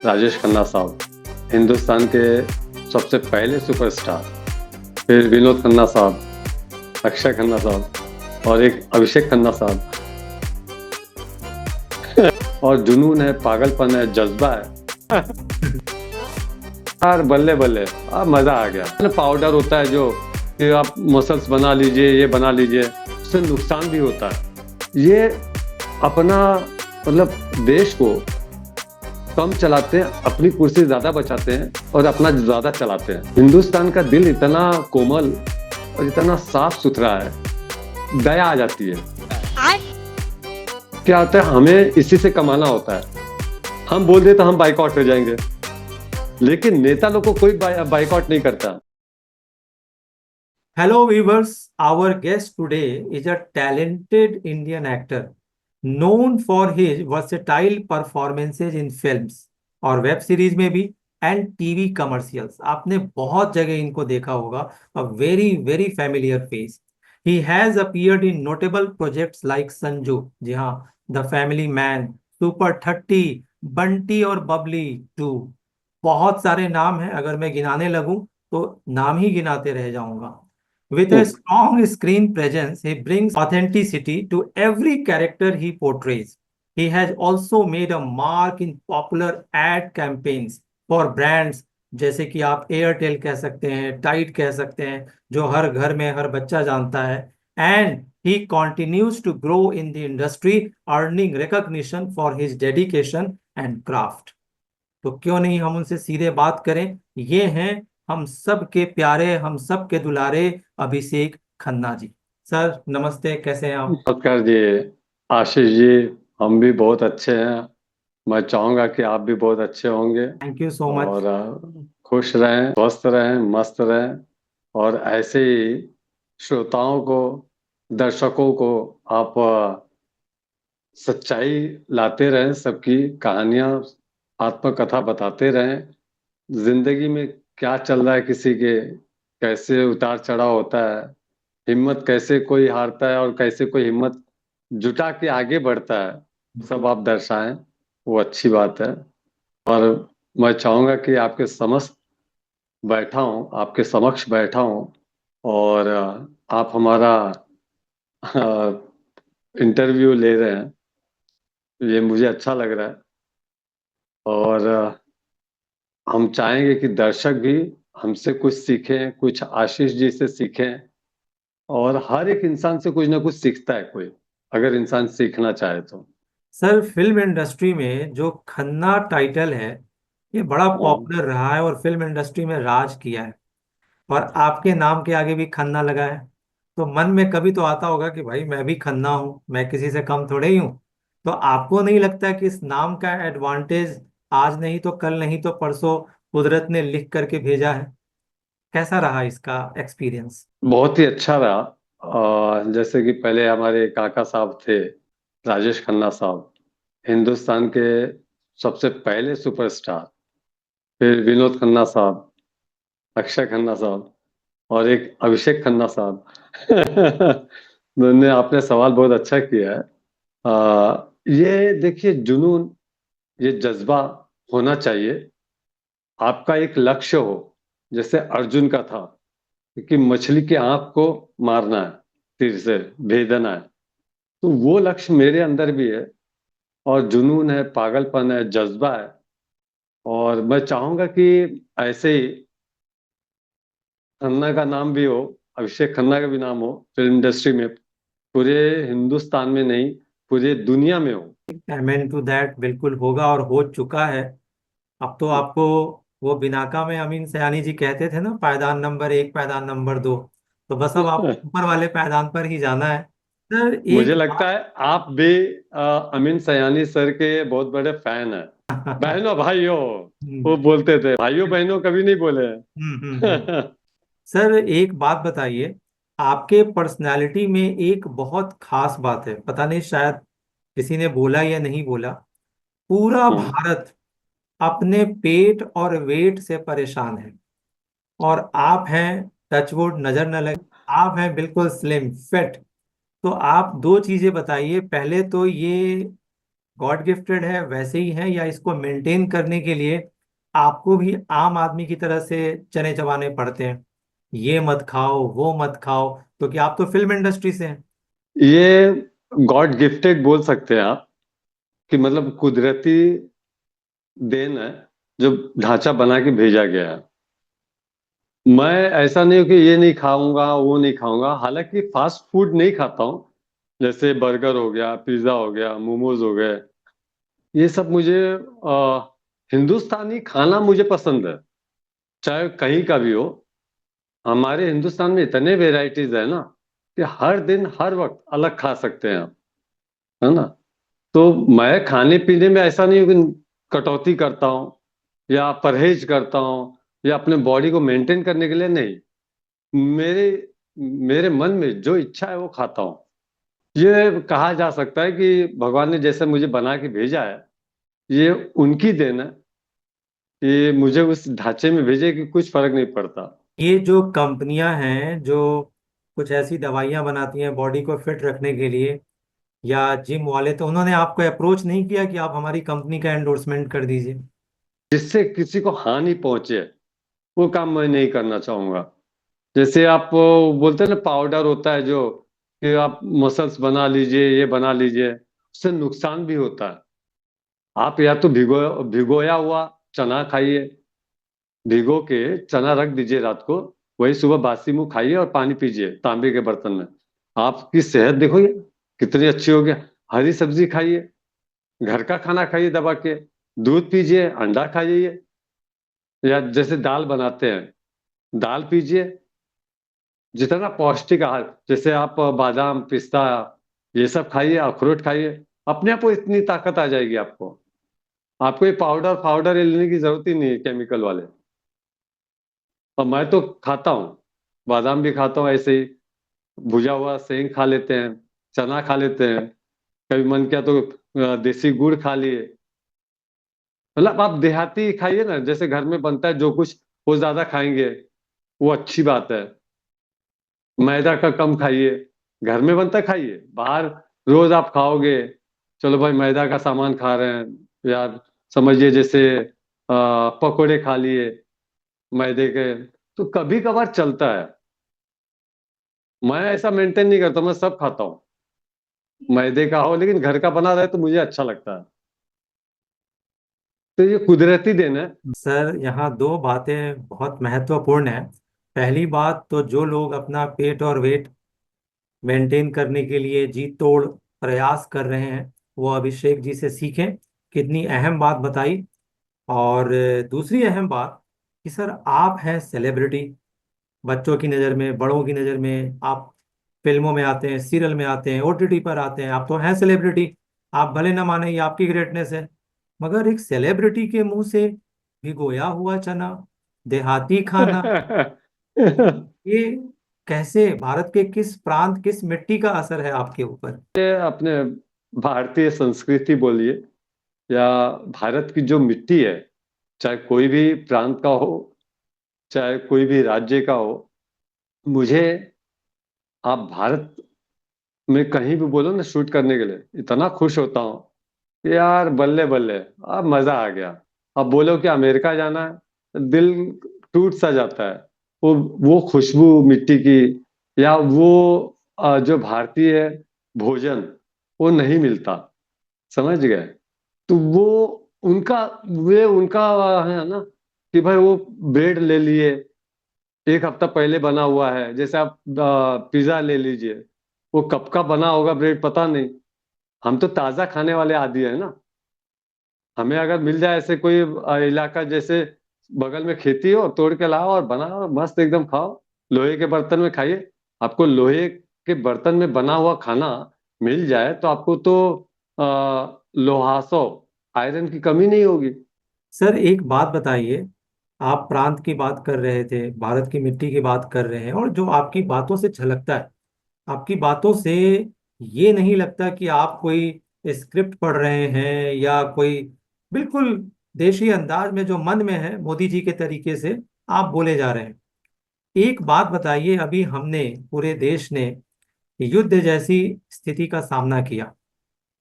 राजेश खन्ना साहब, हिंदुस्तान के सबसे पहले सुपरस्टार। फिर विनोद खन्ना साहब, अक्षय खन्ना साहब और एक अभिषेक खन्ना साहब। और जुनून है, पागलपन है, जज्बा है। यार बल्ले बल्ले, अब मजा आ गया। पाउडर होता है जो कि आप मसल्स बना लीजिए, ये बना लीजिए, उससे नुकसान भी होता है। ये अपना मतलब देश को कम चलाते हैं, अपनी कुर्सी ज्यादा बचाते हैं और अपना ज्यादा चलाते हैं। हिंदुस्तान का दिल इतना कोमल और इतना साफ सुथरा है, दया आ जाती है। क्या होता है, हमें इसी से कमाना होता है। हम बोल दें तो हम बाइकआउट हो जाएंगे, लेकिन नेता लोग को कोई बाइकआउट नहीं करता। Hello viewers, our guest today is a talented Indian actor known for his versatile performances in films और वेब सीरीज में भी एंड टीवी कमर्शियल्स। आपने बहुत जगह इनको देखा होगा। A very very familiar face. He has appeared in notable projects like Sanju, जी हाँ, the family man, super 30, Bunty और बबली 2। बहुत सारे नाम हैं, अगर मैं गिनाने लगूं तो नाम ही गिनाते रह जाऊंगा। With a strong screen presence, he brings authenticity to every character he portrays. He has also made a mark in popular ad campaigns for brands जैसे कि आप एयरटेल कह सकते हैं, टाइट कह सकते हैं, जो हर घर में हर बच्चा जानता है। And he continues to grow in the industry, earning recognition for his dedication and craft. तो क्यों नहीं हम उनसे सीधे बात करें। ये हैं हम सब के प्यारे, हम सब के दुलारे अभिषेक खन्ना जी। सर नमस्ते, कैसे हैं आप? नमस्कार जी, आशीष जी। हम भी बहुत अच्छे हैं। मैं चाहूंगा कि आप भी बहुत अच्छे होंगे थैंक यू सो मच। और खुश रहें, स्वस्थ रहें, मस्त रहें। और ऐसे ही श्रोताओं को, दर्शकों को आप सच्चाई लाते रहें, सबकी कहानियां, आत्मकथा बताते रहें। जिंदगी में क्या चल रहा है, किसी के कैसे उतार चढ़ाव होता है, हिम्मत कैसे कोई हारता है और कैसे कोई हिम्मत जुटा के आगे बढ़ता है, सब आप दर्शाएं। वो अच्छी बात है। और मैं चाहूंगा कि आपके समक्ष बैठा हूं और आप हमारा इंटरव्यू ले रहे हैं। ये मुझे अच्छा लग रहा है। और हम चाहेंगे कि दर्शक भी हमसे कुछ सीखें, कुछ आशीष जी से सीखें। और हर एक इंसान से कुछ ना कुछ सीखता है कोई, अगर इंसान सीखना चाहे तो। सर फिल्म इंडस्ट्री में जो खन्ना टाइटल है, ये बड़ा हाँ। पॉपुलर रहा है और फिल्म इंडस्ट्री में राज किया है। और आपके नाम के आगे भी खन्ना लगा है, तो मन में कभी तो आता होगा कि भाई मैं भी खन्ना हूं, मैं किसी से कम थोड़े ही हूं। तो आपको नहीं लगता कि इस नाम का एडवांटेज आज नहीं तो कल नहीं तो परसों कुदरत ने लिख करके भेजा है? कैसा रहा इसका एक्सपीरियंस? बहुत ही अच्छा रहा। जैसे कि पहले हमारे काका साहब थे, राजेश खन्ना साहब, हिंदुस्तान के सबसे पहले सुपरस्टार। फिर विनोद खन्ना साहब, अक्षय खन्ना साहब और एक अभिषेक खन्ना साहब। आपने सवाल बहुत अच्छा किया है। ये देखिए, जुनून, ये जज्बा होना चाहिए। आपका एक लक्ष्य हो, जैसे अर्जुन का था कि मछली की आंख को मारना है, तीर से भेदना है। तो वो लक्ष्य मेरे अंदर भी है। और जुनून है, पागलपन है, जज्बा है। और मैं चाहूंगा कि ऐसे ही खन्ना का नाम भी हो, अभिषेक खन्ना का भी नाम हो फिल्म इंडस्ट्री में, पूरे हिंदुस्तान में नहीं, पूरे दुनिया में हो। एमेन टू दैट, बिल्कुल होगा और हो चुका है। अब तो आपको वो बिनाका में अमीन सयानी जी कहते थे ना, पायदान नंबर 1, पायदान नंबर 2। तो बस अब आपको ऊपर वाले पायदान पर ही जाना है। सर मुझे एक लगता है आप भी अमीन सयानी सर के बहुत बड़े फैन हैं। बात। बहनों भाइयों, वो हम्म बोलते थे, भाइयों बहनों कभी नहीं बोले हम्म। हैं। सर एक बात बताइए, आपके पर्सनालिटी में एक बहुत खास बात है, पता नहीं शायद किसी ने बोला या नहीं बोला। पूरा हम्म। भारत अपने पेट और वेट से परेशान है, और आप हैं, टचवुड नजर न लगे, आप हैं बिल्कुल स्लिम फिट। तो आप दो चीजें बताइए, पहले तो ये गॉड गिफ्टेड है वैसे ही है, या इसको मेंटेन करने के लिए आपको भी आम आदमी की तरह से चने चबाने पड़ते हैं, ये मत खाओ वो मत खाओ, क्योंकि आप तो फिल्म इंडस्ट्री से हैं। ये गॉड गिफ्टेड बोल सकते हैं आप, कि मतलब कुदरती देन है, जो ढांचा बना के भेजा गया है। मैं ऐसा नहीं हूं कि ये नहीं खाऊंगा वो नहीं खाऊंगा, हालांकि फास्ट फूड नहीं खाता हूँ। जैसे बर्गर हो गया, पिज्जा हो गया, मोमोज हो गए, ये सब मुझे हिंदुस्तानी खाना मुझे पसंद है, चाहे कहीं का भी हो। हमारे हिंदुस्तान में इतने वेराइटीज है ना, कि हर दिन हर वक्त अलग खा सकते हैं आप, है ना। तो मैं खाने पीने में ऐसा नहीं हूं कि कटौती करता हूँ या परहेज करता हूँ, या अपने बॉडी को मेंटेन करने के लिए नहीं। मेरे मेरे मन में जो इच्छा है वो खाता हूँ। ये कहा जा सकता है कि भगवान ने जैसे मुझे बना के भेजा है, ये उनकी देन है कि मुझे उस ढांचे में भेजे कि कुछ फर्क नहीं पड़ता। ये जो कंपनियां हैं जो कुछ ऐसी दवाइयां बनाती हैं बॉडी को फिट रखने के लिए, या जिम वाले, तो उन्होंने आपको अप्रोच नहीं किया कि आप हमारी कंपनी का एंडोर्समेंट कर दीजिए? जिससे किसी को हानि पहुंचे, वो काम मैं नहीं करना चाहूंगा। जैसे आप बोलते हैं ना, पाउडर होता है जो, कि आप मसल्स बना लीजिए, ये बना लीजिए, उससे नुकसान भी होता है। आप या तो भिगोया हुआ चना खाइए, भिगो के चना रख दीजिए रात को, वही सुबह बासी मुंह खाइए और पानी पीजिए तांबे के बर्तन में। आपकी सेहत देखो ये कितनी अच्छी हो गया। हरी सब्जी खाइए, घर का खाना खाइए दबा के, दूध पीजिए, अंडा खाइए, या जैसे दाल बनाते हैं दाल पीजिए। जितना पौष्टिक आहार, जैसे आप बादाम पिस्ता ये सब खाइए, अखरोट खाइए, अपने आप को इतनी ताकत आ जाएगी आपको। आपको ये पाउडर पाउडर ये लेने की जरूरत ही नहीं है, केमिकल वाले। और मैं तो खाता हूँ, बादाम भी खाता हूँ ऐसे ही, भुजा हुआ सेंग खा लेते हैं, चना खा लेते हैं, कभी मन किया तो देसी गुड़ खा लिए। मतलब आप देहाती खाइए ना, जैसे घर में बनता है जो कुछ, वो ज्यादा खाएंगे, वो अच्छी बात है। मैदा का कम खाइए, घर में बनता खाइए। बाहर रोज आप खाओगे, चलो भाई मैदा का सामान खा रहे हैं यार, समझिए जैसे पकोड़े खा लिए मैदे के, तो कभी कभार चलता है। मैं ऐसा मेंटेन नहीं करता, मैं सब खाता हूँ, मैदे का हो लेकिन घर का बना रहे तो मुझे अच्छा लगता है। तो ये कुदरती देन है। सर, यहाँ दो बातें बहुत महत्वपूर्ण है। पहली बात तो, जो लोग अपना पेट और वेट मेंटेन करने के लिए जी तोड़ प्रयास कर रहे हैं, वो अभिषेक जी से सीखें। कितनी अहम बात बताई। और दूसरी अहम बात कि सर, आप हैं सेलिब्रिटी, बच्चों की नज़र में, बड़ों की नज़र में, आप फिल्मों में आते हैं, सीरियल में आते हैं, ओटीटी पर आते हैं, आप तो हैं सेलिब्रिटी। आप भले ना माने, ये आपकी ग्रेटनेस है। मगर एक सेलिब्रिटी के मुंह से भिगोया हुआ चना, देहाती खाना, ये कैसे, भारत के किस प्रांत, किस मिट्टी का असर है आपके ऊपर? ये अपने भारतीय संस्कृति बोलिए, या भारत की जो मिट्टी है, चाहे कोई भी प्रांत का हो, चाहे कोई भी राज्य का हो, मुझे, आप भारत में कहीं भी बोलो ना शूट करने के लिए, इतना खुश होता हूँ कि यार बल्ले बल्ले, अब मजा आ गया। अब बोलो कि अमेरिका जाना है, दिल टूट सा जाता है। वो खुशबू मिट्टी की, या वो जो भारतीय भोजन, वो नहीं मिलता, समझ गए। तो वो उनका, वे उनका है ना, कि भाई वो ब्रेड ले लिए, एक हफ्ता पहले बना हुआ है। जैसे आप पिज्जा ले लीजिए, वो कब का बना होगा ब्रेड पता नहीं। हम तो ताजा खाने वाले आदि है ना। हमें अगर मिल जाए ऐसे कोई इलाका, जैसे बगल में खेती हो, तोड़ के लाओ और बनाओ, मस्त एकदम खाओ, लोहे के बर्तन में खाइए। आपको लोहे के बर्तन में बना हुआ खाना मिल जाए तो आपको तो लोहासो, आयरन की कमी नहीं होगी। सर, एक बात बताइए। आप प्रांत की बात कर रहे थे, भारत की मिट्टी की बात कर रहे हैं, और जो आपकी बातों से झलकता है, आपकी बातों से ये नहीं लगता कि आप कोई स्क्रिप्ट पढ़ रहे हैं, या कोई बिल्कुल देशी अंदाज में जो मन में है मोदी जी के तरीके से आप बोले जा रहे हैं। एक बात बताइए, अभी हमने, पूरे देश ने युद्ध जैसी स्थिति का सामना किया,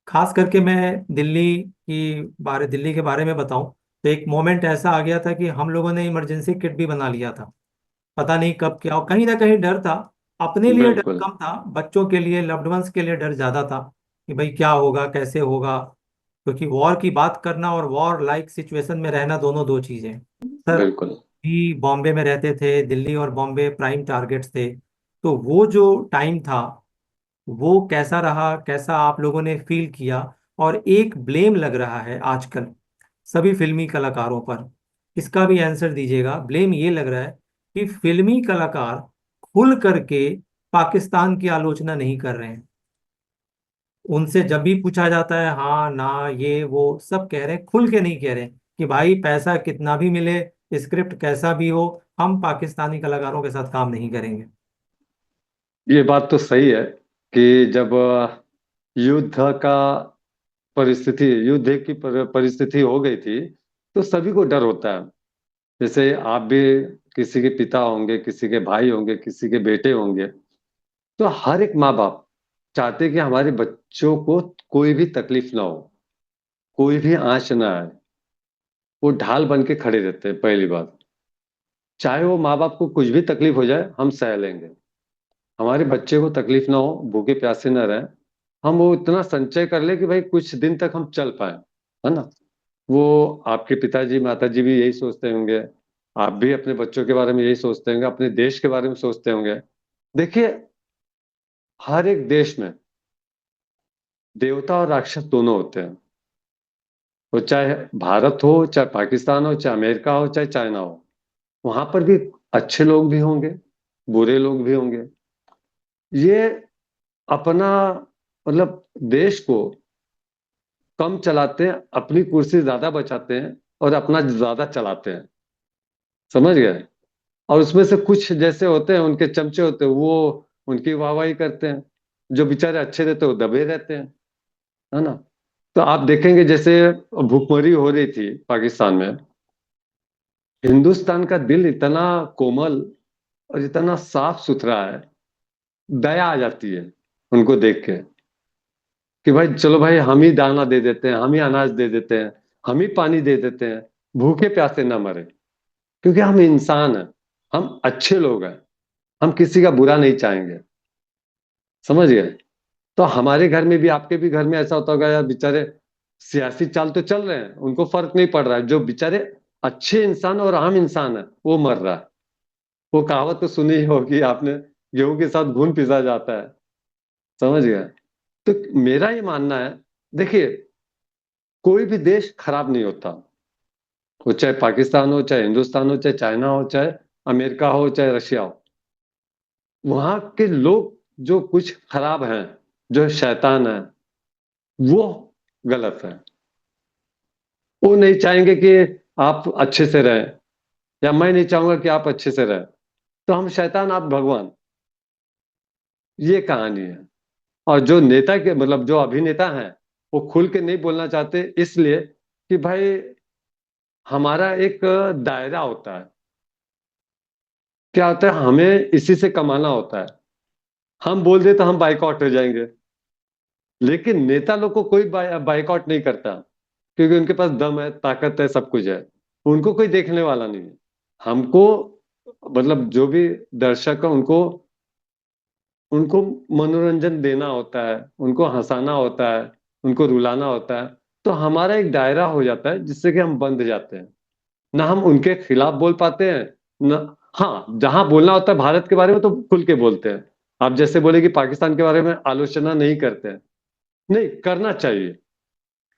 खास करके मैं दिल्ली के बारे में बताऊं तो एक मोमेंट ऐसा आ गया था कि हम लोगों ने इमरजेंसी किट भी बना लिया था। पता नहीं कब क्या हो, कहीं ना कहीं डर था। अपने लिए डर बिल्कुल कम था, बच्चों के लिए, लव्ड वंस के लिए डर ज्यादा था कि भाई क्या होगा, कैसे होगा। क्योंकि वॉर की बात करना और वॉर लाइक सिचुएशन में रहना दोनों दो चीजें हैं। सर बिल्कुल। भी बॉम्बे में रहते थे, दिल्ली और बॉम्बे प्राइम टारगेट्स थे। तो वो जो टाइम था वो कैसा रहा, कैसा आप लोगों ने फील किया? और एक ब्लेम लग रहा है आजकल सभी फिल्मी कलाकारों पर, इसका भी आंसर दीजिएगा। ब्लेम ये लग रहा है कि फिल्मी कलाकार खुल करके पाकिस्तान की आलोचना नहीं कर रहे हैं। उनसे जब भी पूछा जाता है, हाँ ना ये वो, सब कह रहे हैं, खुल के नहीं कह रहे हैं कि भाई पैसा कितना भी मिले, स्क्रिप्ट कैसा भी हो, हम पाकिस्तानी कलाकारों के साथ काम नहीं करेंगे। ये बात तो सही है कि जब युद्ध का युद्ध की परिस्थिति हो गई थी, तो सभी को डर होता है। जैसे आप भी किसी के पिता होंगे, किसी के भाई होंगे, किसी के बेटे होंगे, तो हर एक माँ बाप चाहते हैं कि हमारे बच्चों को कोई भी तकलीफ ना हो, कोई भी आंच ना आए। वो ढाल बन के खड़े रहते हैं। पहली बात, चाहे वो माँ बाप को कुछ भी तकलीफ हो जाए, हम सह लेंगे। हमारे बच्चे को तकलीफ ना हो, भूखे प्यासे ना रहे, हम वो इतना संचय कर ले कि भाई कुछ दिन तक हम चल पाए, है ना। वो आपके पिताजी माताजी भी यही सोचते होंगे, आप भी अपने बच्चों के बारे में यही सोचते होंगे, अपने देश के बारे में सोचते होंगे। देखिए, हर एक देश में देवता और राक्षस दोनों होते हैं। वो चाहे भारत हो, चाहे पाकिस्तान हो, चाहे अमेरिका हो, चाहे चाइना हो, वहां पर भी अच्छे लोग भी होंगे, बुरे लोग भी होंगे। ये अपना मतलब देश को कम चलाते हैं, अपनी कुर्सी ज्यादा बचाते हैं और अपना ज्यादा चलाते हैं। समझ गए। और उसमें से कुछ जैसे होते हैं, उनके चमचे होते हैं, वो उनकी वाहवाही करते हैं। जो बेचारे अच्छे रहते हैं वो दबे रहते हैं, है ना। तो आप देखेंगे जैसे भूखमरी हो रही थी पाकिस्तान में, हिंदुस्तान का दिल इतना कोमल और इतना साफ सुथरा है, दया आ जाती है उनको देख के कि भाई चलो भाई, हम ही दाना दे देते हैं, हम ही अनाज दे देते हैं, हम ही पानी दे देते हैं, भूखे प्यासे ना मरे। क्योंकि हम इंसान हैं, हम अच्छे लोग हैं, हम किसी का बुरा नहीं चाहेंगे। समझ गए। तो हमारे घर में भी, आपके भी घर में ऐसा होता होगा यार, बेचारे सियासी चाल तो चल रहे हैं, उनको फर्क नहीं पड़ रहा है, जो बेचारे अच्छे इंसान और आम इंसान है वो मर रहा है। वो कहावत तो सुनी ही होगी आपने, गेहूं के साथ घून पिसा जाता है। समझ गए। तो मेरा ये मानना है, देखिए, कोई भी देश खराब नहीं होता। वो चाहे पाकिस्तान हो, चाहे हिंदुस्तान हो, चाहे चाइना हो, चाहे अमेरिका हो, चाहे रशिया हो, वहां के लोग जो कुछ खराब हैं, जो शैतान है, वो गलत है। वो नहीं चाहेंगे कि आप अच्छे से रहें, या मैं नहीं चाहूंगा कि आप अच्छे से रहें। तो हम शैतान, आप भगवान, ये कहानी है। और जो नेता के मतलब जो अभिनेता हैं, वो खुल के नहीं बोलना चाहते, इसलिए कि भाई हमारा एक दायरा होता है। क्या होता है, हमें इसी से कमाना होता है। हम बोल दे तो हम बाइकआउट हो जाएंगे। लेकिन नेता लोग को कोई बाइकआउट नहीं करता, क्योंकि उनके पास दम है, ताकत है, सब कुछ है। उनको कोई देखने वाला नहीं है। हमको मतलब जो भी दर्शक है, उनको उनको मनोरंजन देना होता है, उनको हंसाना होता है, उनको रुलाना होता है। तो हमारा एक दायरा हो जाता है जिससे कि हम बंध जाते हैं। ना हम उनके खिलाफ बोल पाते हैं, ना। हाँ, जहां बोलना होता है भारत के बारे में तो खुल के बोलते हैं। आप जैसे बोले कि पाकिस्तान के बारे में आलोचना नहीं करते हैं, नहीं करना चाहिए।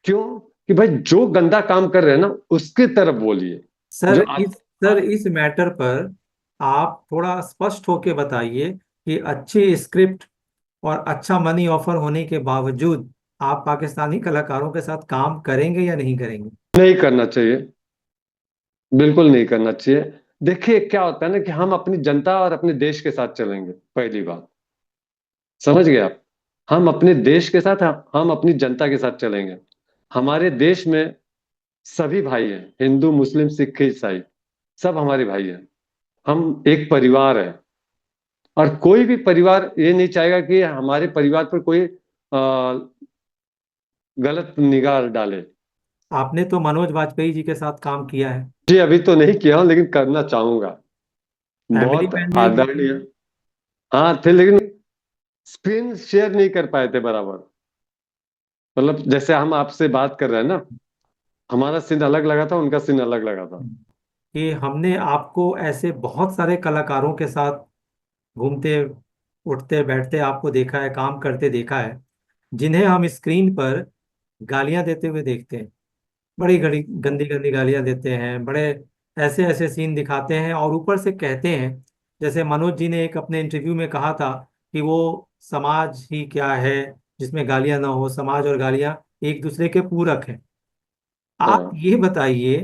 क्यों? कि भाई जो गंदा काम कर रहे हैं ना, उसके तरफ बोलिए। सर जो इस हाँ, सर इस मैटर पर आप थोड़ा स्पष्ट होके बताइए कि अच्छी स्क्रिप्ट और अच्छा मनी ऑफर होने के बावजूद आप पाकिस्तानी कलाकारों के साथ काम करेंगे या नहीं करेंगे? नहीं करना चाहिए, बिल्कुल नहीं करना चाहिए। देखिए क्या होता है ना, कि हम अपनी जनता और अपने देश के साथ चलेंगे, पहली बात। समझ गए आप। हम अपने देश के साथ, हम अपनी जनता के साथ चलेंगे। हमारे देश में सभी भाई हैं, हिंदू मुस्लिम सिख ईसाई, सब हमारे भाई हैं। हम एक परिवार है। और कोई भी परिवार ये नहीं चाहेगा कि हमारे परिवार पर कोई गलत निगाह डाले। आपने तो मनोज वाजपेयी जी के साथ काम किया है। जी अभी तो नहीं किया हूँ लेकिन करना चाहूंगा। फैमिली बहुत मैन में भी थे। आदरणीय। हाँ थे लेकिन स्क्रीन शेयर नहीं कर पाए थे बराबर। मतलब जैसे हम आपसे बात कर रहे हैं ना, हमारा सीन अलग लगा था, उनका सीन अलग लगा था। कि हमने आपको ऐसे बहुत सारे कलाकारों के साथ घूमते उठते बैठते आपको देखा है, काम करते देखा है, जिन्हें हम स्क्रीन पर गालियां देते हुए देखते हैं। बड़ी गड़ी गंदी गंदी गालियां देते हैं, बड़े ऐसे ऐसे सीन दिखाते हैं, और ऊपर से कहते हैं, जैसे मनोज जी ने एक अपने इंटरव्यू में कहा था कि वो समाज ही क्या है जिसमें गालियां ना हो, समाज और गालियां एक दूसरे के पूरक हैं। आप हाँ ये बताइए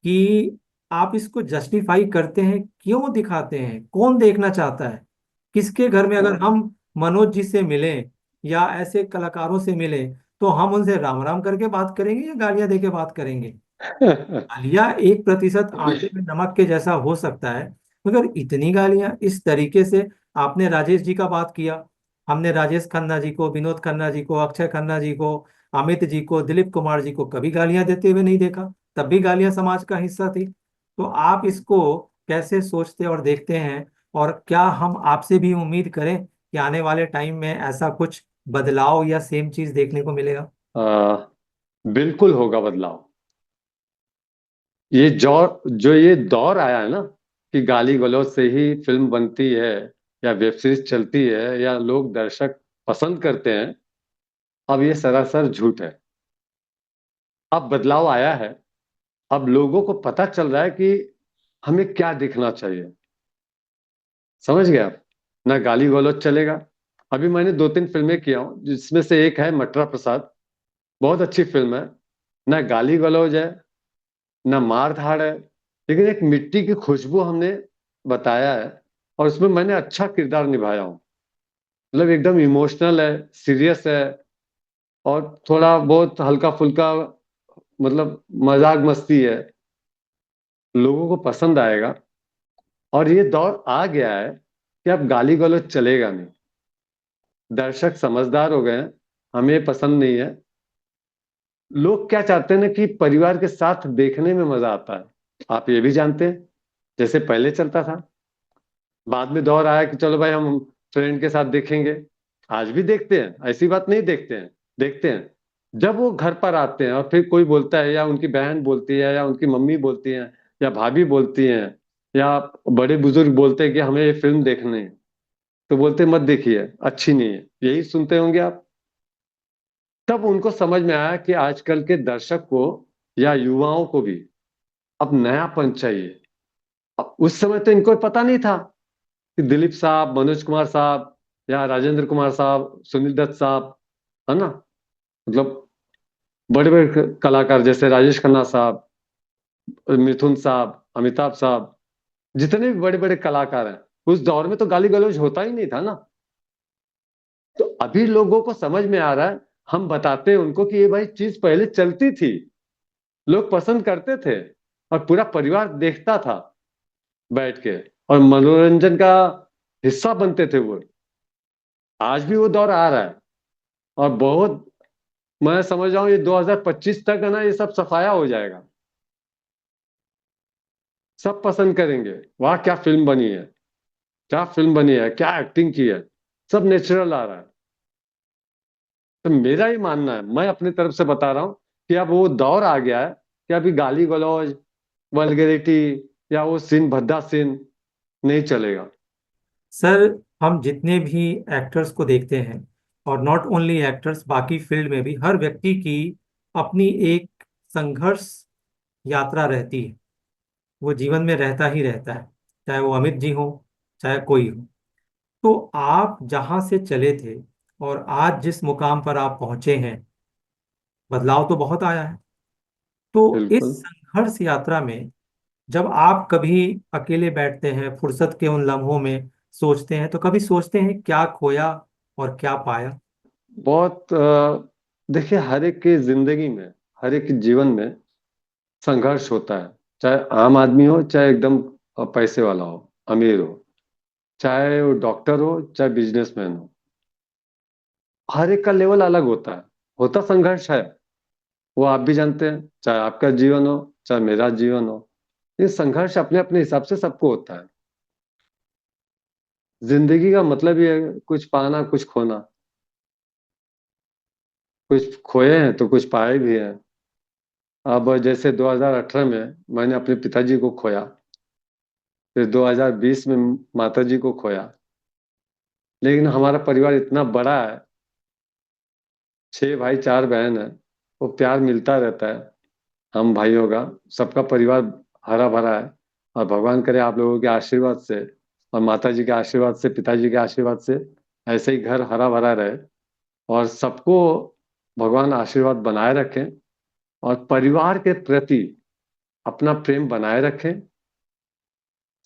कि आप इसको जस्टिफाई करते हैं, क्यों दिखाते हैं, कौन देखना चाहता है? किसके घर में अगर हाँ। हम मनोज जी से मिलें या ऐसे कलाकारों से मिलें, तो हम उनसे राम राम करके बात करेंगे या गालियां दे के बात करेंगे? गालियां 1% आटे में नमक के जैसा हो सकता है, मगर इतनी गालियां इस तरीके से। आपने राजेश जी का बात किया, हमने राजेश खन्ना जी को, विनोद खन्ना जी को, अक्षय खन्ना जी को, अमित जी को, दिलीप कुमार जी को कभी गालियां देते हुए नहीं देखा। तब भी गालियां समाज का हिस्सा थी। तो आप इसको कैसे सोचते और देखते हैं? और क्या हम आपसे भी उम्मीद करें कि आने वाले टाइम में ऐसा कुछ बदलाव या सेम चीज देखने को मिलेगा? बिल्कुल होगा बदलाव। ये जो ये दौर आया है ना कि गाली गलौज से ही फिल्म बनती है या वेब सीरीज चलती है या लोग दर्शक पसंद करते हैं, अब ये सरासर झूठ है। अब बदलाव आया है। अब लोगों को पता चल रहा है कि हमें क्या दिखना चाहिए। समझ गए आप? ना गाली गलौज चलेगा। अभी मैंने 2-3 फिल्में किया हूँ जिसमें से एक है मटरा प्रसाद। बहुत अच्छी फिल्म है। ना गाली गलौज है, ना मार धाड़ है, लेकिन एक मिट्टी की खुशबू हमने बताया है। और उसमें मैंने अच्छा किरदार निभाया हूँ। मतलब एकदम इमोशनल है, सीरियस है, और थोड़ा बहुत हल्का फुल्का, मतलब मजाक मस्ती है। लोगों को पसंद आएगा। और ये दौर आ गया है कि अब गाली गलौज चलेगा नहीं। दर्शक समझदार हो गए हैं। हमें पसंद नहीं है। लोग क्या चाहते हैं ना कि परिवार के साथ देखने में मजा आता है। आप ये भी जानते हैं, जैसे पहले चलता था। बाद में दौर आया कि चलो भाई हम फ्रेंड के साथ देखेंगे। आज भी देखते हैं, ऐसी बात नहीं, देखते हैं। देखते हैं। जब वो घर पर आते हैं और फिर कोई बोलता है, या उनकी बहन बोलती है, या उनकी मम्मी बोलती है, या भाभी बोलती हैं, या बड़े बुजुर्ग बोलते हैं कि हमें ये फिल्म देखनी है, तो बोलते हैं, मत देखिए, अच्छी नहीं है, यही सुनते होंगे आप। तब उनको समझ में आया कि आजकल के दर्शक को या युवाओं को भी अब नयापन चाहिए। अब उस समय तो इनको पता नहीं था कि दिलीप साहब, मनोज कुमार साहब, या राजेंद्र कुमार साहब, सुनील दत्त साहब, है ना, मतलब बड़े बड़े कलाकार जैसे राजेश खन्ना साहब, मिथुन साहब, अमिताभ साहब, जितने भी बड़े बड़े कलाकार हैं, उस दौर में तो गाली गलौज होता ही नहीं था ना। तो अभी लोगों को समझ में आ रहा है। हम बताते हैं उनको कि ये भाई चीज पहले चलती थी, लोग पसंद करते थे, और पूरा परिवार देखता था बैठ के, और मनोरंजन का हिस्सा बनते थे वो। आज भी वो दौर आ रहा है। और बहुत, मैं समझ रहा हूँ ये 2025 तक है ना, ये सब सफाया हो जाएगा। सब पसंद करेंगे, वाह क्या फिल्म बनी है, क्या फिल्म बनी है, क्या एक्टिंग की है। सब नेचुरल आ रहा है। तो मेरा ही मानना है, मैं अपनी तरफ से बता रहा हूँ कि अब वो दौर आ गया है कि अभी गाली गलौज, वल्गैरिटी, या वो सीन, भद्दा सीन नहीं चलेगा। सर, हम जितने भी एक्टर्स को देखते हैं, और नॉट ओनली एक्टर्स, बाकी फील्ड में भी हर व्यक्ति की अपनी एक संघर्ष यात्रा रहती है। वो जीवन में रहता ही रहता है, चाहे वो अमित जी हो, चाहे कोई हो। तो आप जहां से चले थे और आज जिस मुकाम पर आप पहुंचे हैं, बदलाव तो बहुत आया है। तो इस बिल्कुल। संघर्ष यात्रा में जब आप कभी अकेले बैठते हैं, फुर्सत के उन लम्हों में सोचते हैं, तो कभी सोचते हैं क्या खोया और क्या पाया? बहुत देखिए, हर एक की जिंदगी में, हर एक के जीवन में संघर्ष होता है। चाहे आम आदमी हो, चाहे एकदम पैसे वाला हो, अमीर हो, चाहे वो डॉक्टर हो, चाहे बिजनेसमैन हो, हर एक का लेवल अलग होता है। होता संघर्ष है, वो आप भी जानते हैं, चाहे आपका जीवन हो चाहे मेरा जीवन हो। ये संघर्ष अपने अपने हिसाब से सबको होता है। जिंदगी का मतलब ये है कुछ पाना कुछ खोना, कुछ खोए हैं तो कुछ पाए भी हैं। अब जैसे 2018 में मैंने अपने पिताजी को खोया, फिर 2020 में माताजी को खोया। लेकिन हमारा परिवार इतना बड़ा है, 6 भाई 4 बहन है, वो प्यार मिलता रहता है हम भाइयों का। सबका परिवार हरा भरा है। और भगवान करे आप लोगों के आशीर्वाद से और माता जी के आशीर्वाद से, पिताजी के आशीर्वाद से ऐसे ही घर हरा भरा रहे। और सबको भगवान आशीर्वाद बनाए रखें और परिवार के प्रति अपना प्रेम बनाए रखें,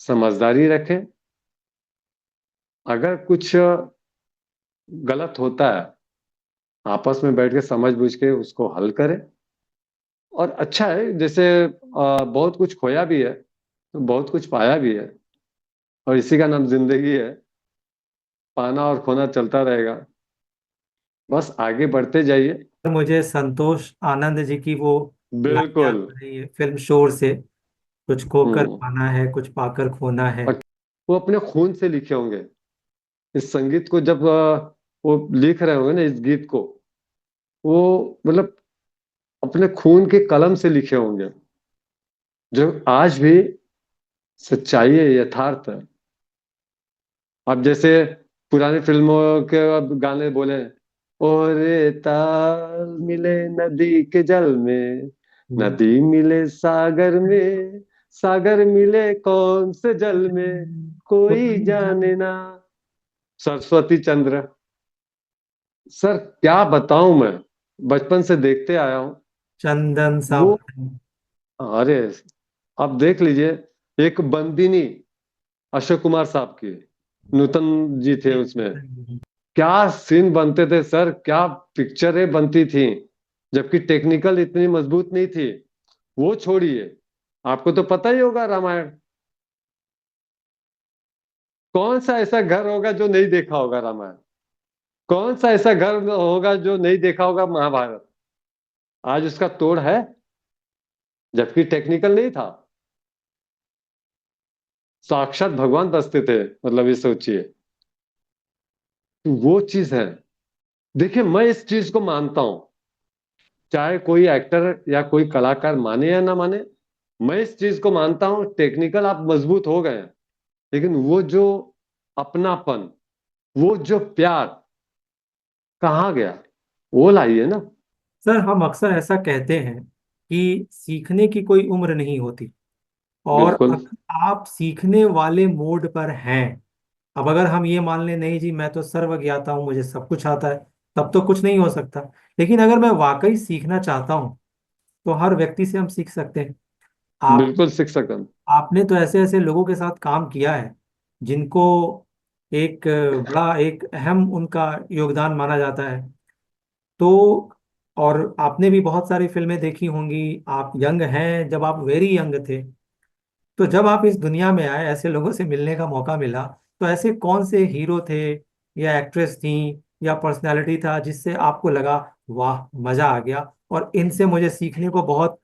समझदारी रखें। अगर कुछ गलत होता है, आपस में बैठ के समझ बूझ के उसको हल करें। और अच्छा है, जैसे बहुत कुछ खोया भी है तो बहुत कुछ पाया भी है, और इसी का नाम जिंदगी है। पाना और खोना चलता रहेगा, बस आगे बढ़ते जाइए। मुझे संतोष आनंद जी की वो लाइन याद बिल्कुल। आ रही है फिल्म शोर से, कुछ खोकर हम्म। पाना है कुछ पाकर खोना है। और वो अपने खून से लिखे होंगे इस संगीत को, जब वो लिख रहे होंगे ना इस गीत को, वो मतलब अपने खून के कलम से लिखे होंगे, जो आज भी सच्चाई है, यथार्थ है। अब जैसे पुरानी फिल्मों के अब गाने बोले, और ताल मिले नदी के जल में, हम्म। नदी मिले सागर में, सागर मिले कौन से जल में, कोई कोई जाने जान- ना। सरस्वती चंद्र। सर क्या बताऊं मैं, बचपन से देखते आया हूं चंदन सा वो। बदन। अरे अब देख लीजिए, एक बंदिनी, अशोक कुमार साहब की, नूतन जी थे उसमें। क्या सीन बनते थे सर, क्या पिक्चरें बनती थी, जबकि टेक्निकल इतनी मजबूत नहीं थी। वो छोड़िए, आपको तो पता ही होगा रामायण। कौन सा ऐसा घर होगा जो नहीं देखा होगा रामायण? कौन सा ऐसा घर होगा जो नहीं देखा होगा महाभारत? आज उसका तोड़ है, जबकि टेक्निकल नहीं था। साक्षात भगवान बसते थे, मतलब ये सोचिए। तो वो चीज है। देखिए मैं इस चीज को मानता हूं, चाहे कोई एक्टर या कोई कलाकार माने या ना माने, मैं इस चीज को मानता हूं, टेक्निकल आप मजबूत हो गए हैं, लेकिन वो जो अपनापन, वो जो प्यार कहाँ गया? वो लाइए ना। सर हम अक्सर ऐसा कहते हैं कि सीखने की कोई उम्र नहीं होती, और बिल्कुल। अगर आप सीखने वाले मोड पर हैं, अब अगर हम ये मान लें नहीं जी मैं तो सर्वज्ञाता हूँ मुझे सब कुछ आता है, तब तो कुछ नहीं हो सकता। लेकिन अगर मैं वाकई सीखना चाहता हूँ तो हर व्यक्ति से हम सीख सकते हैं। आप बिल्कुल सीख सकता हूं। आपने तो ऐसे ऐसे लोगों के साथ काम किया है जिनको एक बड़ा एक अहम उनका योगदान माना जाता है। तो और आपने भी बहुत सारी फिल्में देखी होंगी, आप यंग हैं, जब आप वेरी यंग थे, तो जब आप इस दुनिया में आए ऐसे लोगों से मिलने का मौका मिला, तो ऐसे कौन से हीरो थे या एक्ट्रेस थी या पर्सनालिटी था जिससे आपको लगा वाह मजा आ गया और इनसे मुझे सीखने को बहुत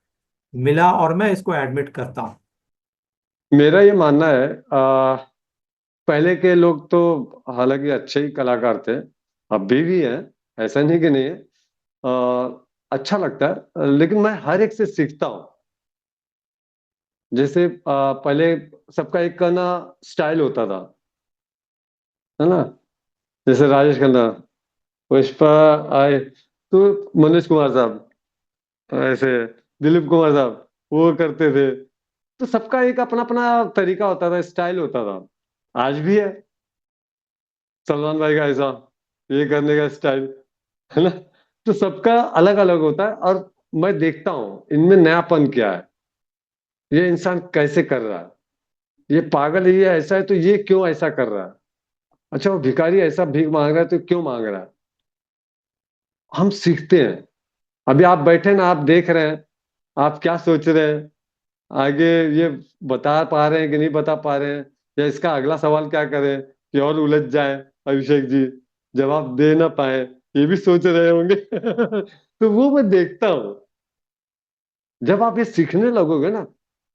मिला और मैं इसको एडमिट करता हूँ। मेरा ये मानना है, पहले के लोग तो हालांकि अच्छे ही कलाकार थे, अभी भी हैं, ऐसा नहीं कि नहीं है। अच्छा लगता है, लेकिन मैं हर एक से सीखता हूँ। जैसे पहले सबका एक का ना स्टाइल होता था, है ना? जैसे राजेश खन्ना, पुष्पा आए तो मनोज कुमार साहब, ऐसे दिलीप कुमार साहब, वो करते थे। तो सबका एक अपना अपना तरीका होता था, स्टाइल होता था। आज भी है, सलमान भाई का ऐसा ये करने का स्टाइल, है ना? तो सबका अलग अलग होता है, और मैं देखता हूँ इनमें नयापन क्या है, ये इंसान कैसे कर रहा है, ये पागल है, ये ऐसा है तो ये क्यों ऐसा कर रहा है? अच्छा वो भिखारी ऐसा भीख मांग रहा है तो क्यों मांग रहा है? हम सीखते हैं। अभी आप बैठे ना, आप देख रहे हैं, आप क्या सोच रहे हैं आगे, ये बता पा रहे हैं कि नहीं बता पा रहे हैं, या इसका अगला सवाल क्या करें कि और उलझ जाए, अभिषेक जी जवाब दे ना पाए। ये भी सोच रहे होंगे। तो वो मैं देखता हूँ। जब आप ये सीखने लगोगे ना,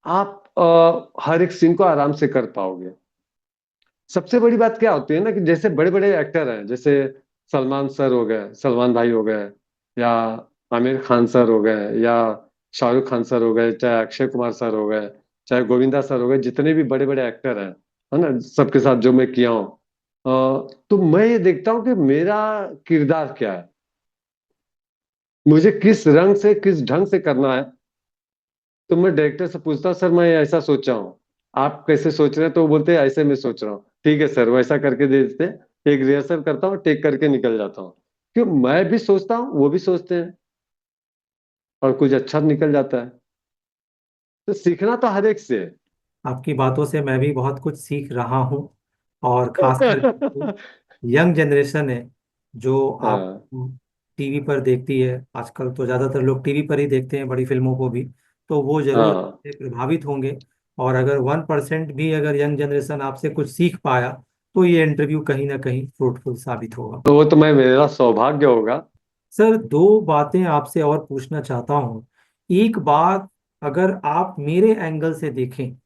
आप हर एक सीन को आराम से कर पाओगे। सबसे बड़ी बात क्या होती है ना, कि जैसे बड़े बड़े एक्टर हैं, जैसे सलमान सर हो गए, सलमान भाई हो गए, या आमिर खान सर हो गए, या शाहरुख खान सर हो गए, चाहे अक्षय कुमार सर हो गए, चाहे गोविंदा सर हो गए, जितने भी बड़े बड़े एक्टर हैं, है ना, सबके साथ जो मैं किया हूँ, तो मैं ये देखता हूँ कि मेरा किरदार क्या है, मुझे किस रंग से, किस ढंग से करना है। तो मैं डायरेक्टर से पूछता हूँ, सर मैं ऐसा सोचा हूँ, आप कैसे सोच रहे हैं? तो वो बोलते हैं ऐसे मैं सोच रहा हूँ। ठीक है सर, वैसा करके दे देते हैं। एक रिहर्सल करता हूँ, टेक करके निकल जाता हूँ। क्यों, मैं भी सोचता हूँ, वो भी सोचते हैं, और कुछ अच्छा निकल जाता है। तो सीखना तो हर एक से है। आपकी बातों से मैं भी बहुत कुछ सीख रहा हूँ। और खासकर यंग जनरेशन है जो आप हाँ, टीवी पर देखती है, आजकल तो ज़्यादातर लोग टीवी पर ही देखते हैं बड़ी फिल्मों को भी, तो वो जरूर हाँ। आपसे प्रभावित होंगे। और अगर 1% भी अगर यंग जनरेशन आपसे कुछ सीख पाया, तो ये इंटरव्यू कहीं ना कहीं फ्रूटफुल साबित होगा। तो वो तो मैं, मेरा सौभाग्य होगा। सर, दो बातें आपसे और पूछना चाहता हूँ। एक बात, अगर आप मेरे एंगल से देखें,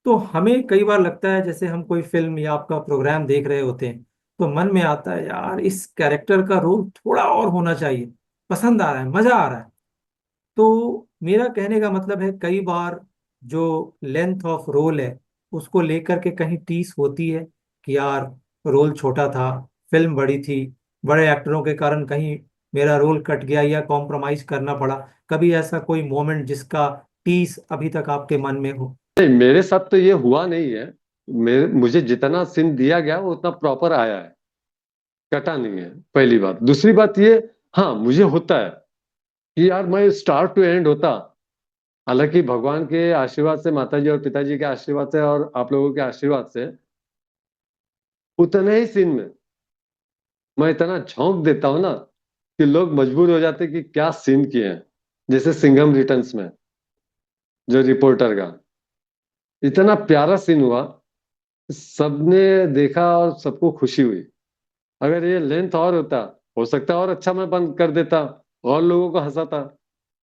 तो हमें कई बार लगता है जैसे हम कोई फिल्म या आपका प्रोग्राम देख रहे होते हैं, तो मन में आता है यार इस कैरेक्टर का रोल थोड़ा और होना चाहिए, पसंद आ रहा है, मजा आ रहा है। तो मेरा कहने का मतलब है कई बार जो लेंथ ऑफ रोल है उसको लेकर के कहीं टीस होती है कि यार रोल छोटा था, फिल्म बड़ी थी, बड़े एक्टरों के कारण कहीं मेरा रोल कट गया या कॉम्प्रोमाइज करना पड़ा। कभी ऐसा कोई मोमेंट जिसका टीस अभी तक आपके मन में हो? नहीं, मेरे साथ तो ये हुआ नहीं है। मुझे जितना सीन दिया गया वो उतना प्रॉपर आया है, कटा नहीं है, पहली बात। दूसरी बात ये, हाँ मुझे होता है कि यार मैं स्टार्ट टू एंड होता। हालांकि भगवान के आशीर्वाद से, माताजी और पिताजी के आशीर्वाद से, और आप लोगों के आशीर्वाद से, उतने ही सीन में मैं इतना झोंक देता हूं ना, कि लोग मजबूर हो जाते कि क्या सीन किए हैं। जैसे सिंघम रिटर्न्स में, जो रिपोर्टर का इतना प्यारा सीन हुआ, सबने देखा और सबको खुशी हुई। अगर ये लेंथ और होता, हो सकता है और अच्छा मैं बंद कर देता, और लोगों को हंसाता।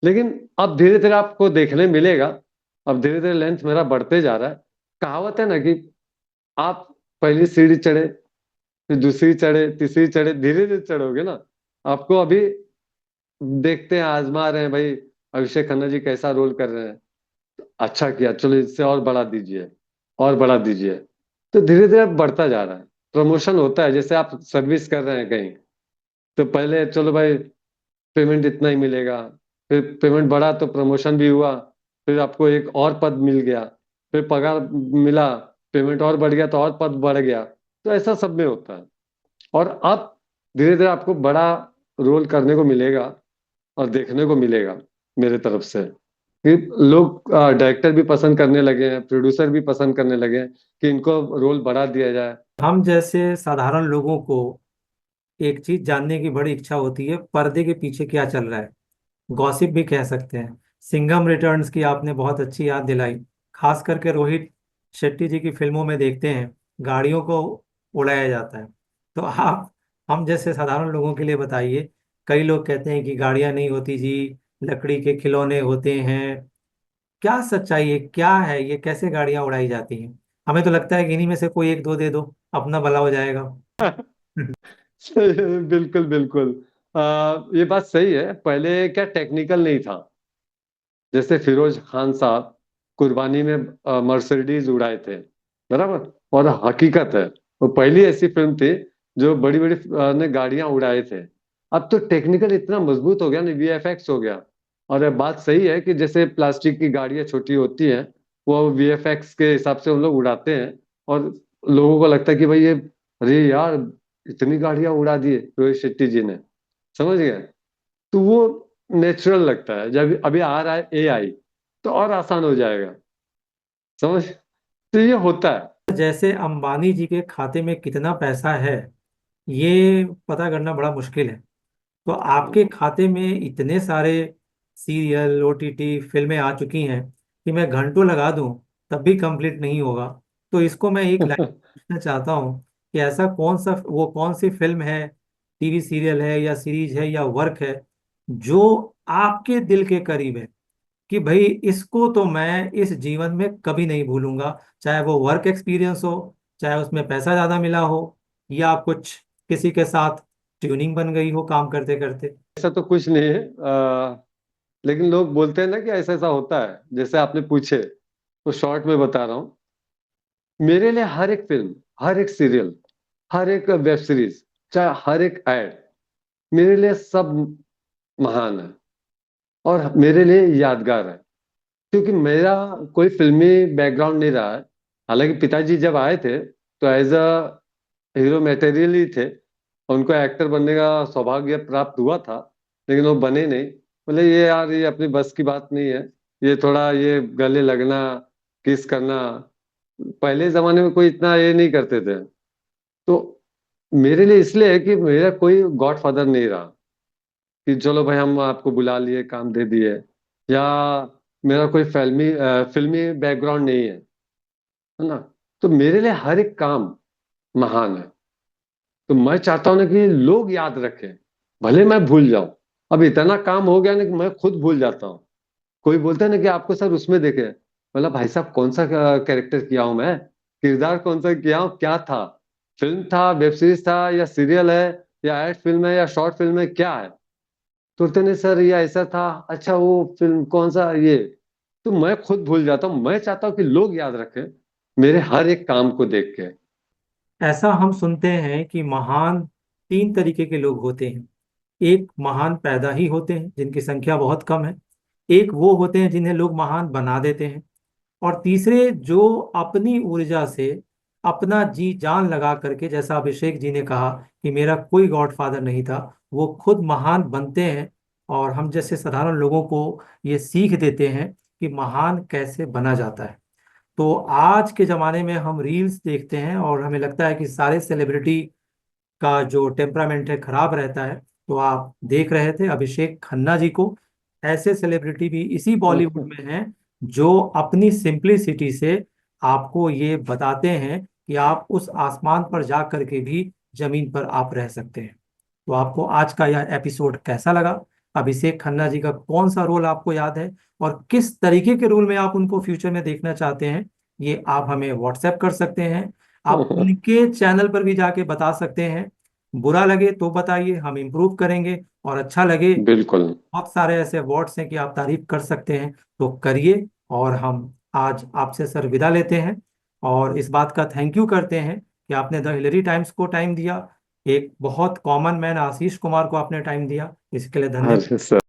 लेकिन अब धीरे धीरे आपको देखने मिलेगा, अब धीरे धीरे लेंथ मेरा बढ़ते जा रहा है। कहावत है ना कि आप पहली सीढ़ी चढ़े, फिर दूसरी चढ़े, तीसरी चढ़े, धीरे धीरे चढ़ोगे ना। आपको अभी देखते हैं, आजमा रहे हैं भाई, अभिषेक खन्ना जी कैसा रोल कर रहे हैं, अच्छा किया, चलो इससे और बढ़ा दीजिए, और बढ़ा दीजिए। तो धीरे धीरे बढ़ता जा रहा है। प्रमोशन होता है, जैसे आप सर्विस कर रहे हैं कहीं, तो पहले चलो भाई पेमेंट इतना ही मिलेगा, फिर पेमेंट बढ़ा तो प्रमोशन भी हुआ, फिर आपको एक और पद मिल गया, फिर पगार मिला, पेमेंट और बढ़ गया तो और पद बढ़ गया। तो ऐसा सब में होता है। और अब धीरे धीरे आपको बड़ा रोल करने को मिलेगा, और देखने को मिलेगा मेरे तरफ से, कि लोग, डायरेक्टर भी पसंद करने लगे हैं, प्रोड्यूसर भी पसंद करने लगे हैं कि इनको रोल बढ़ा दिया जाए। हम जैसे साधारण लोगों को एक चीज जानने की बड़ी इच्छा होती है, पर्दे के पीछे क्या चल रहा है, गॉसिप भी कह सकते हैं। सिंघम रिटर्न्स की आपने बहुत अच्छी याद दिलाई। खास करके रोहित शेट्टी जी की फिल्मों में देखते हैं गाड़ियों को उड़ाया जाता है। तो आप हम जैसे साधारण लोगों के लिए बताइए, कई लोग कहते हैं कि गाड़ियां नहीं होती जी, लकड़ी के खिलौने होते हैं। क्या सच्चाई है, क्या है ये, कैसे गाड़ियां उड़ाई जाती हैं? हमें तो लगता है कि इन्हीं में से कोई एक दो दे दो, अपना भला हो जाएगा। बिल्कुल बिल्कुल। ये बात सही है, पहले क्या टेक्निकल नहीं था। जैसे फिरोज खान साहब कुर्बानी में मर्सिडीज उड़ाए थे, बराबर, और हकीकत है वो पहली ऐसी फिल्म थी जो बड़ी बड़ी ने गाड़ियां उड़ाए थे। अब तो टेक्निकल इतना मजबूत हो गया ना, वीएफएक्स हो गया। और ये बात सही है कि जैसे प्लास्टिक की गाड़ियां छोटी होती हैं, वो वीएफएक्स के हिसाब से हम लोग उड़ाते हैं, और लोगों को लगता है कि भाई ये, अरे यार इतनी गाड़ियां उड़ा दिए रोहित शेट्टी जी ने, समझ गए। तो वो नेचुरल लगता है। जब अभी आ रहा है एआई, तो और आसान हो जाएगा, समझ। तो ये होता है। जैसे अंबानी जी के खाते में कितना पैसा है, ये पता करना बड़ा मुश्किल है। तो आपके खाते में इतने सारे सीरियल, ओटीटी फिल्में आ चुकी हैं कि मैं घंटों लगा दूं तब भी कंप्लीट नहीं होगा। तो इसको मैं एक लाइन पूछना चाहता हूं कि ऐसा कौन सा, वो कौन सी फिल्म है टीवी सीरियल है या सीरीज है या वर्क है जो आपके दिल के करीब है, कि भाई इसको तो मैं इस जीवन में कभी नहीं भूलूंगा, चाहे वो वर्क एक्सपीरियंस हो, चाहे उसमें पैसा ज्यादा मिला हो, या कुछ किसी के साथ ट्यूनिंग बन गई हो काम करते करते? ऐसा तो कुछ नहीं है, लेकिन लोग बोलते हैं ना कि ऐसा ऐसा होता है, जैसे आपने पूछे तो शॉर्ट में बता रहा हूँ। मेरे लिए हर एक फिल्म, हर एक सीरियल, हर एक वेब सीरीज, चाहे हर एक एड, मेरे लिए सब महान है और मेरे लिए यादगार है। क्योंकि मेरा कोई फिल्मी बैकग्राउंड नहीं रहा है। हालांकि पिताजी जब आए थे तो एज अ हीरो मटेरियल ही थे, उनको एक्टर बनने का सौभाग्य प्राप्त हुआ था, लेकिन वो बने नहीं। बोले ये यार, ये अपनी बस की बात नहीं है, ये थोड़ा ये गले लगना, किस करना, पहले जमाने में कोई इतना ये नहीं करते थे। तो मेरे लिए इसलिए है कि मेरा कोई गॉडफादर नहीं रहा कि चलो भाई हम आपको बुला लिए काम दे दिए, या मेरा कोई फिल्मी बैकग्राउंड नहीं है ना। तो मेरे लिए हर एक काम महान है। तो मैं चाहता हूं ना कि लोग याद रखें, भले मैं भूल जाऊं। अब इतना काम हो गया ना कि मैं खुद भूल जाता हूँ। कोई बोलता है ना कि आपको सर उसमें देखे, मतलब भाई साहब कौन सा कैरेक्टर किया हूं मैं, किरदार कौन सा किया हूं, क्या था, फिल्म था, वेब सीरीज था, या सीरियल है, या एड फिल्म है, या शॉर्ट फिल्म है, क्या है। तो बोलते नहीं सर ये ऐसा था, अच्छा वो फिल्म कौन सा ये। तो मैं खुद भूल जाता हूँ। मैं चाहता हूँ कि लोग याद रखें मेरे हर एक काम को देख के। ऐसा हम सुनते हैं कि महान तीन तरीके के लोग होते हैं। एक महान पैदा ही होते हैं जिनकी संख्या बहुत कम है, एक वो होते हैं जिन्हें लोग महान बना देते हैं, और तीसरे जो अपनी ऊर्जा से अपना जी जान लगा करके, जैसा अभिषेक जी ने कहा कि मेरा कोई गॉडफादर नहीं था, वो खुद महान बनते हैं और हम जैसे साधारण लोगों को ये सीख देते हैं कि महान कैसे बना जाता है। तो आज के ज़माने में हम रील्स देखते हैं और हमें लगता है कि सारे सेलिब्रिटी का जो टेम्परामेंट है खराब रहता है। तो आप देख रहे थे अभिषेक खन्ना जी को, ऐसे सेलिब्रिटी भी इसी बॉलीवुड में हैं जो अपनी सिंप्लिसिटी से आपको ये बताते हैं कि आप उस आसमान पर जा करके भी जमीन पर आप रह सकते हैं। तो आपको आज का यह एपिसोड कैसा लगा? अभिषेक खन्ना जी का कौन सा रोल आपको याद है और किस तरीके के रोल में आप उनको फ्यूचर में देखना चाहते हैं, ये आप हमें व्हाट्सएप कर सकते हैं। आप उनके चैनल पर भी जाके बता सकते हैं। बुरा लगे तो बताइए, हम इम्प्रूव करेंगे, और अच्छा लगे, बिल्कुल। बहुत सारे ऐसे वर्ड्स हैं कि आप तारीफ कर सकते हैं तो करिए। और हम आज आपसे सर विदा लेते हैं और इस बात का थैंक यू करते हैं कि आपने द हिलरी टाइम्स को टाइम दिया, एक बहुत कॉमन मैन आशीष कुमार को आपने टाइम दिया, इसके लिए धन्यवाद। अरे सर।